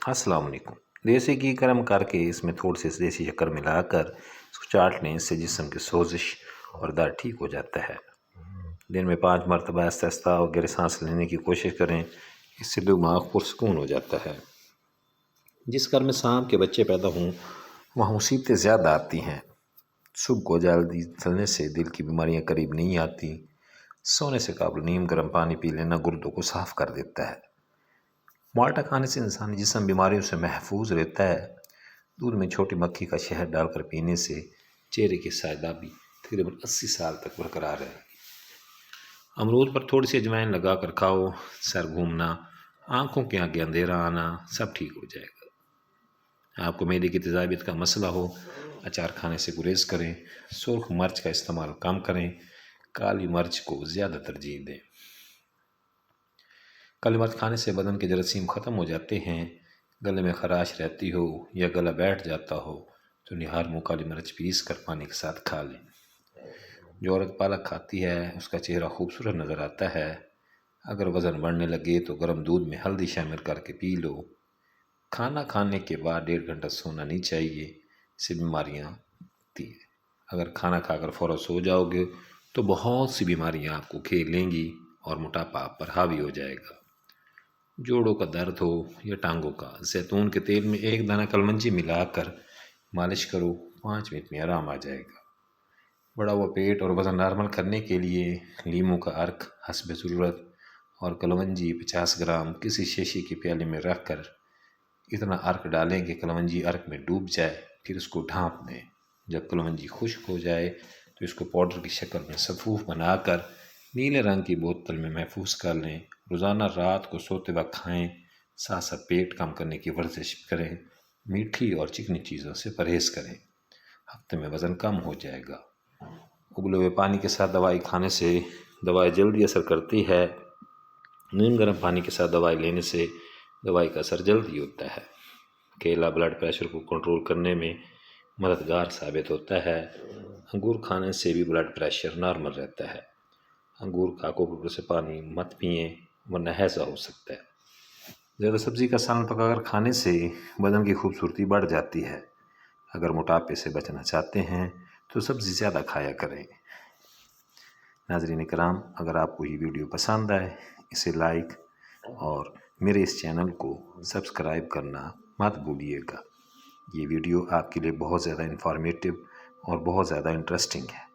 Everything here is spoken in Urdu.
السلام علیکم۔ دیسی گھی گرم کر کے اس میں تھوڑی سی دیسی شکر ملا کر اس کو چاٹ لیں، اس سے جسم کی سوزش اور درد ٹھیک ہو جاتا ہے۔ دن میں 5 مرتبہ آہستہ آہستہ اور گہری سانس لینے کی کوشش کریں، اس سے دماغ پرسکون ہو جاتا ہے۔ جس گھر میں سانپ کے بچے پیدا ہوں وہاں مصیبتیں زیادہ آتی ہیں۔ صبح کو جلدی چلنے سے دل کی بیماریاں قریب نہیں آتی۔ سونے سے قبل نیم گرم پانی پی لینا گردوں کو صاف کر دیتا ہے۔ مالٹا کھانے سے انسانی جسم بیماریوں سے محفوظ رہتا ہے۔ دودھ میں چھوٹی مکھی کا شہد ڈال کر پینے سے چہرے کی سائیدابی تقریباً 80 سال تک برقرار رہے گی۔ امرود پر تھوڑی سی اجوائن لگا کر کھاؤ، سر گھومنا، آنکھوں کے آگے اندھیرا آنا سب ٹھیک ہو جائے گا۔ آپ کو معدے کی تیزابیت کا مسئلہ ہو، اچار کھانے سے گریز کریں، سرخ مرچ کا استعمال کم کریں، کالی مرچ کو زیادہ ترجیح دیں۔ کالی مرچ کھانے سے بدن کے جراثیم ختم ہو جاتے ہیں۔ گلے میں خراش رہتی ہو یا گلا بیٹھ جاتا ہو تو نہار منہ کالی مرچ پیس کر پانی کے ساتھ کھا لیں۔ جو عورت پالک کھاتی ہے اس کا چہرہ خوبصورت نظر آتا ہے۔ اگر وزن بڑھنے لگے تو گرم دودھ میں ہلدی شامل کر کے پی لو۔ کھانا کھانے کے بعد 1.5 گھنٹہ سونا نہیں چاہیے، اس سے بیماریاں ہوتی ہیں۔ اگر کھانا کھا کر فوراً سو جاؤ گے تو بہت سی بیماریاں آپ کو گھیر لیں گی اور موٹاپا آپ پر حاوی ہو جائے گا۔ جوڑوں کا درد ہو یا ٹانگوں کا، زیتون کے تیل میں 1 دانہ کلونجی ملا کر مالش کرو، 5 منٹ میں آرام آ جائے گا۔ بڑا ہوا پیٹ اور وزن نارمل کرنے کے لیے لیموں کا عرق حسب ضرورت اور کلونجی 50 گرام کسی شیشے کے پیالے میں رکھ کر اتنا عرق ڈالیں کہ کلونجی عرق میں ڈوب جائے، پھر اس کو ڈھانپ دیں۔ جب کلونجی خشک ہو جائے تو اس کو پاؤڈر کی شکل میں صفوف بنا کر نیلے رنگ کی بوتل میں محفوظ کر لیں۔ روزانہ رات کو سوتے وقت کھائیں، ساتھ ساتھ پیٹ کم کرنے کی ورزش کریں، میٹھی اور چکنی چیزوں سے پرہیز کریں۔ ہفتے میں وزن کم ہو جائے گا۔ ابلے ہوئے پانی کے ساتھ دوائی کھانے سے دوائی جلدی اثر کرتی ہے۔ نیم گرم پانی کے ساتھ دوائی لینے سے دوائی کا اثر جلدی ہوتا ہے۔ کیلا بلڈ پریشر کو کنٹرول کرنے میں مددگار ثابت ہوتا ہے۔ انگور کھانے سے بھی بلڈ پریشر نارمل رہتا ہے۔ انگور کھا کو سے پانی مت پئیں ورنہ ہیضہ ہو سکتا ہے۔ زیادہ سبزی کا سالن پکا کر کھانے سے بدن کی خوبصورتی بڑھ جاتی ہے۔ اگر موٹاپے سے بچنا چاہتے ہیں تو سبزی زیادہ کھایا کریں۔ ناظرین کرام، اگر آپ کو یہ ویڈیو پسند آئے اسے لائک اور میرے اس چینل کو سبسکرائب کرنا مت بھولیے گا۔ یہ ویڈیو آپ کے لیے بہت زیادہ انفارمیٹیو اور بہت زیادہ انٹرسٹنگ ہے۔